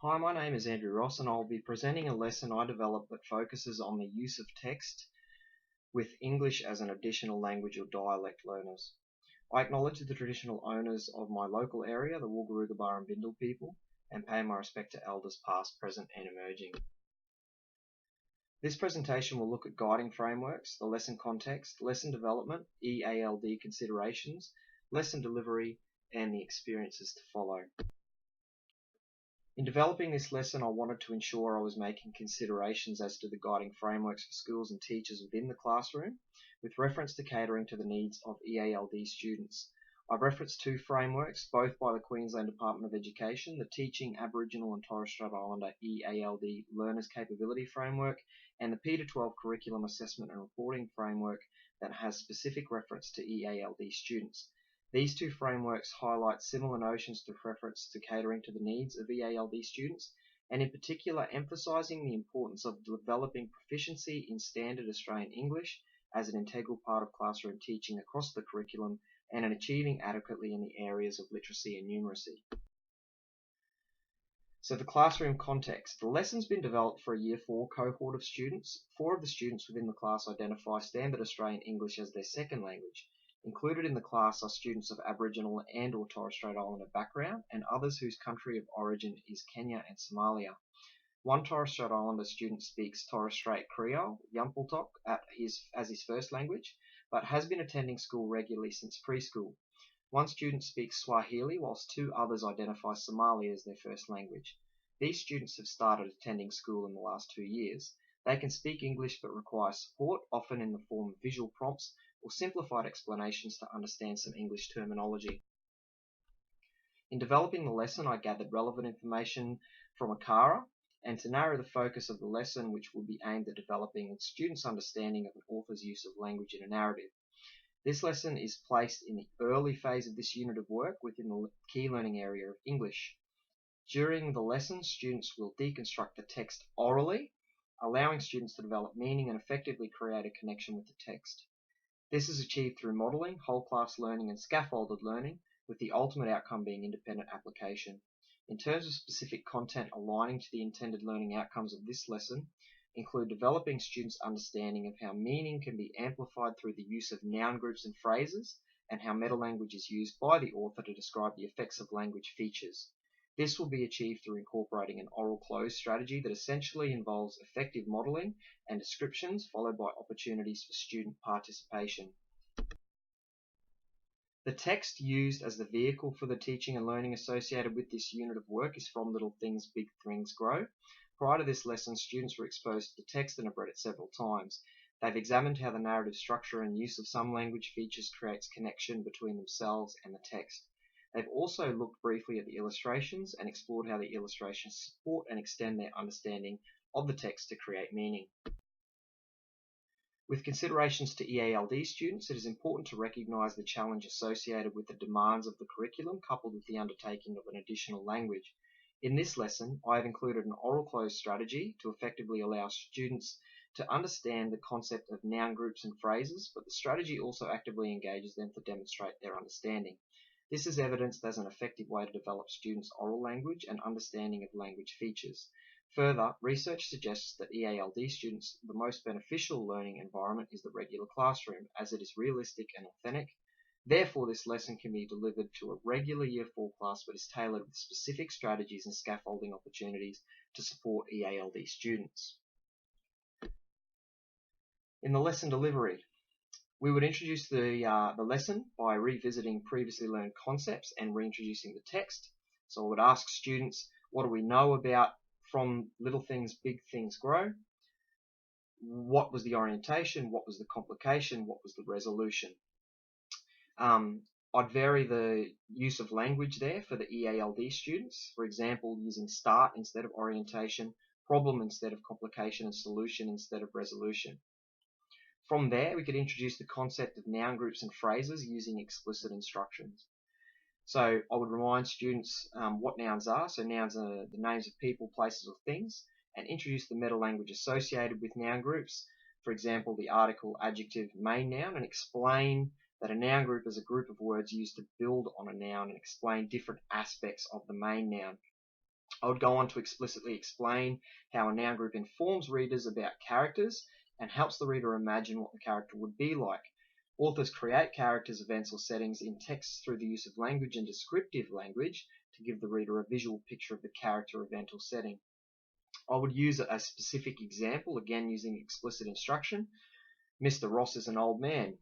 Hi, my name is Andrew Ross and I'll be presenting a lesson I developed that focuses on the use of text with English as an additional language or dialect learners. I acknowledge the traditional owners of my local area, the Wulgurugaba and Bindal people, and pay my respect to elders past, present and emerging. This presentation will look at guiding frameworks, the lesson context, lesson development, EALD considerations, lesson delivery, and the experiences to follow. In developing this lesson, I wanted to ensure I was making considerations as to the guiding frameworks for schools and teachers within the classroom, with reference to catering to the needs of EALD students. I've referenced two frameworks, both by the Queensland Department of Education, the Teaching Aboriginal and Torres Strait Islander EALD Learners Capability Framework, and the P-12 Curriculum Assessment and Reporting Framework that has specific reference to EALD students. These two frameworks highlight similar notions with reference to catering to the needs of EALD students, and in particular emphasising the importance of developing proficiency in standard Australian English as an integral part of classroom teaching across the curriculum and in achieving adequately in the areas of literacy and numeracy. So the classroom context. The lesson's been developed for a Year 4 cohort of students. 4 of the students within the class identify standard Australian English as their second language. Included in the class are students of Aboriginal and or Torres Strait Islander background and others whose country of origin is Kenya and Somalia. One Torres Strait Islander student speaks Torres Strait Creole, Yampultok, as his first language, but has been attending school regularly since preschool. One student speaks Swahili, whilst 2 others identify Somali as their first language. These students have started attending school in the last 2 years. They can speak English but require support, often in the form of visual prompts or simplified explanations to understand some English terminology. In developing the lesson, I gathered relevant information from ACARA, and to narrow the focus of the lesson, which will be aimed at developing students' understanding of an author's use of language in a narrative. This lesson is placed in the early phase of this unit of work within the key learning area of English. During the lesson, students will deconstruct the text orally, allowing students to develop meaning and effectively create a connection with the text. This is achieved through modelling, whole class learning and scaffolded learning, with the ultimate outcome being independent application. In terms of specific content aligning to the intended learning outcomes of this lesson, include developing students' understanding of how meaning can be amplified through the use of noun groups and phrases, and how metalanguage is used by the author to describe the effects of language features. This will be achieved through incorporating an oral close strategy that essentially involves effective modelling and descriptions, followed by opportunities for student participation. The text used as the vehicle for the teaching and learning associated with this unit of work is from Little Things, Big Things Grow. Prior to this lesson, students were exposed to the text and have read it several times. They've examined how the narrative structure and use of some language features creates connection between themselves and the text. They've also looked briefly at the illustrations and explored how the illustrations support and extend their understanding of the text to create meaning. With considerations to EALD students, it is important to recognise the challenge associated with the demands of the curriculum coupled with the undertaking of an additional language. In this lesson, I have included an oral close strategy to effectively allow students to understand the concept of noun groups and phrases, but the strategy also actively engages them to demonstrate their understanding. This is evidenced as an effective way to develop students' oral language and understanding of language features. Further, research suggests that EALD students, the most beneficial learning environment is the regular classroom, as it is realistic and authentic. Therefore, this lesson can be delivered to a regular Year 4 class but is tailored with specific strategies and scaffolding opportunities to support EALD students. In the lesson delivery, we would introduce the lesson by revisiting previously learned concepts and reintroducing the text. So I would ask students, what do we know about From Little Things, Big Things Grow? What was the orientation? What was the complication? What was the resolution? I'd vary the use of language there for the EALD students. For example, using start instead of orientation, problem instead of complication, and solution instead of resolution. From there, we could introduce the concept of noun groups and phrases using explicit instructions. So I would remind students what nouns are. So nouns are the names of people, places, or things, and introduce the meta-language associated with noun groups. For example, the article, adjective, main noun, and explain that a noun group is a group of words used to build on a noun and explain different aspects of the main noun. I would go on to explicitly explain how a noun group informs readers about characters and helps the reader imagine what the character would be like. Authors create characters, events, or settings in text through the use of language and descriptive language to give the reader a visual picture of the character, event, or setting. I would use a specific example, again using explicit instruction. Mr. Ross is an old man.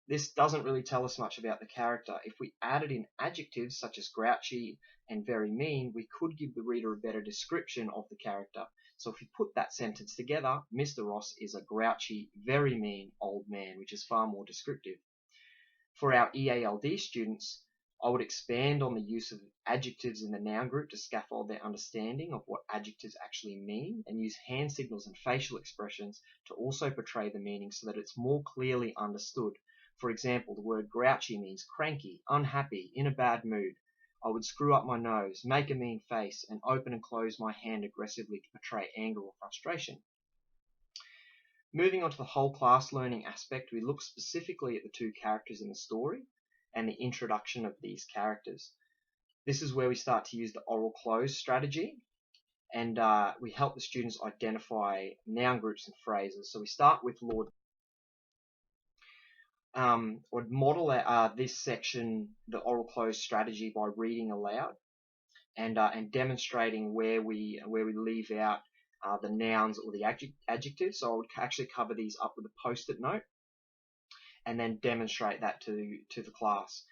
This doesn't really tell us much about the character. If we added in adjectives such as grouchy and very mean, we could give the reader a better description of the character. So if we put that sentence together, Mr. Ross is a grouchy, very mean old man, which is far more descriptive. For our EALD students, I would expand on the use of adjectives in the noun group to scaffold their understanding of what adjectives actually mean, and use hand signals and facial expressions to also portray the meaning so that it's more clearly understood. For example, the word grouchy means cranky, unhappy, in a bad mood. I would screw up my nose, make a mean face, and open and close my hand aggressively to portray anger or frustration. Moving on to the whole class learning aspect, we look specifically at the two characters in the story and the introduction of these characters. This is where we start to use the oral close strategy, and we help the students identify noun groups and phrases. So we start with Lord. Would model this section, the oral close strategy, by reading aloud and demonstrating where we leave out the nouns or the adjectives. So I would actually cover these up with a post-it note and then demonstrate that to the class.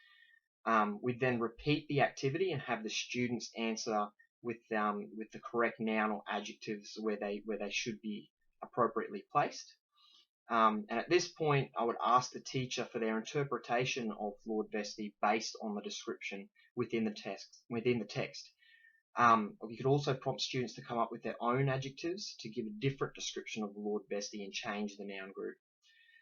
We then repeat the activity and have the students answer with the correct noun or adjectives where they should be appropriately placed. And at this point, I would ask the teacher for their interpretation of Lord Vestey based on the description within the text. We could also prompt students to come up with their own adjectives to give a different description of Lord Vestey and change the noun group.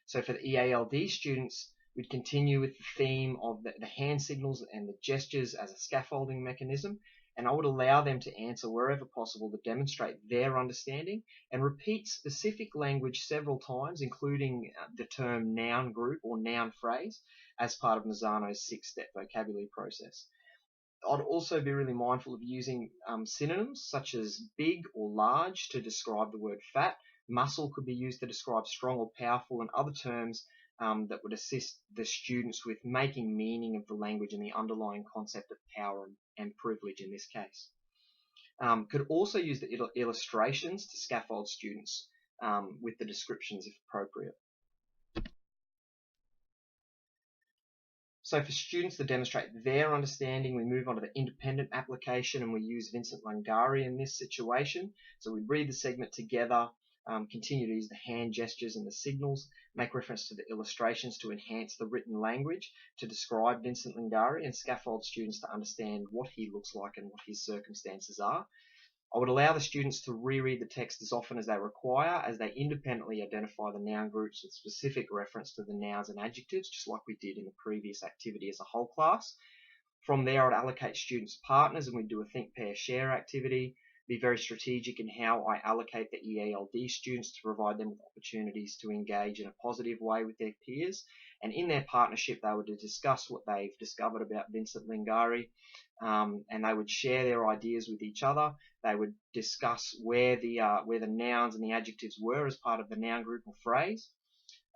So for the EALD students, we'd continue with the theme of the hand signals and the gestures as a scaffolding mechanism, and I would allow them to answer wherever possible to demonstrate their understanding and repeat specific language several times, including the term noun group or noun phrase as part of Mazzano's 6-step vocabulary process. I'd also be really mindful of using synonyms such as big or large to describe the word fat. Muscle could be used to describe strong or powerful, and other terms that would assist the students with making meaning of the language and the underlying concept of power and privilege in this case. Could also use the illustrations to scaffold students with the descriptions if appropriate. So for students to demonstrate their understanding, we move on to the independent application, and we use Vincent Lingari in this situation. So we read the segment together, continue to use the hand gestures and the signals, make reference to the illustrations to enhance the written language to describe Vincent Lingari, and scaffold students to understand what he looks like and what his circumstances are. I would allow the students to reread the text as often as they require, as they independently identify the noun groups with specific reference to the nouns and adjectives, just like we did in the previous activity as a whole class. From there, I'd allocate students partners, and we'd do a think, pair, share activity. Be very strategic in how I allocate the EALD students to provide them with opportunities to engage in a positive way with their peers. And in their partnership, they would discuss what they've discovered about Vincent Lingari, and they would share their ideas with each other. They would discuss where the nouns and the adjectives were as part of the noun group or phrase.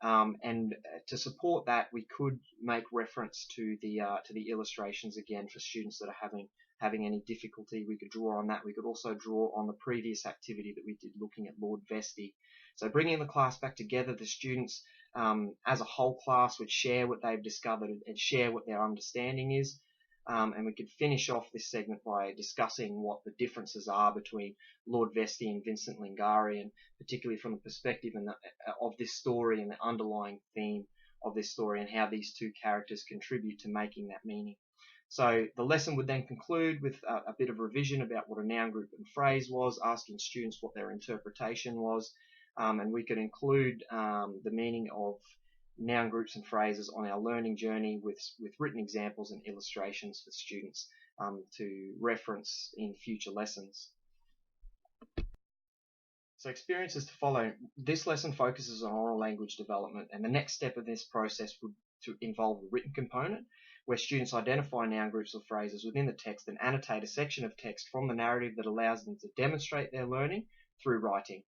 And to support that, we could make reference to the illustrations again for students that are having any difficulty. We could draw on that. We could also draw on the previous activity that we did looking at Lord Vestey. So bringing the class back together, the students as a whole class would share what they've discovered and share what their understanding is. And we could finish off this segment by discussing what the differences are between Lord Vestey and Vincent Lingari, and particularly from the perspective of this story and the underlying theme of this story, and how these two characters contribute to making that meaning. So the lesson would then conclude with a bit of revision about what a noun group and phrase was, asking students what their interpretation was, and we could include the meaning of noun groups and phrases on our learning journey with written examples and illustrations for students to reference in future lessons. So experiences to follow. This lesson focuses on oral language development, and the next step of this process would to involve a written component where students identify noun groups or phrases within the text and annotate a section of text from the narrative that allows them to demonstrate their learning through writing.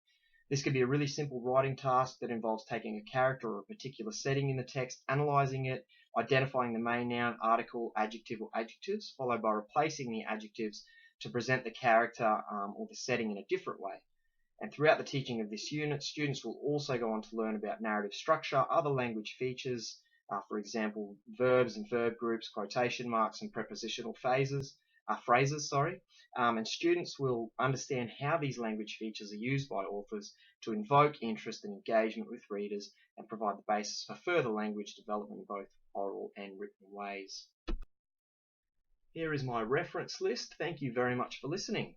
This could be a really simple writing task that involves taking a character or a particular setting in the text, analysing it, identifying the main noun, article, adjective, or adjectives, followed by replacing the adjectives to present the character or the setting in a different way. And throughout the teaching of this unit, students will also go on to learn about narrative structure, other language features, for example, verbs and verb groups, quotation marks, and prepositional phrases. And students will understand how these language features are used by authors to invoke interest and engagement with readers and provide the basis for further language development in both oral and written ways. Here is my reference list. Thank you very much for listening.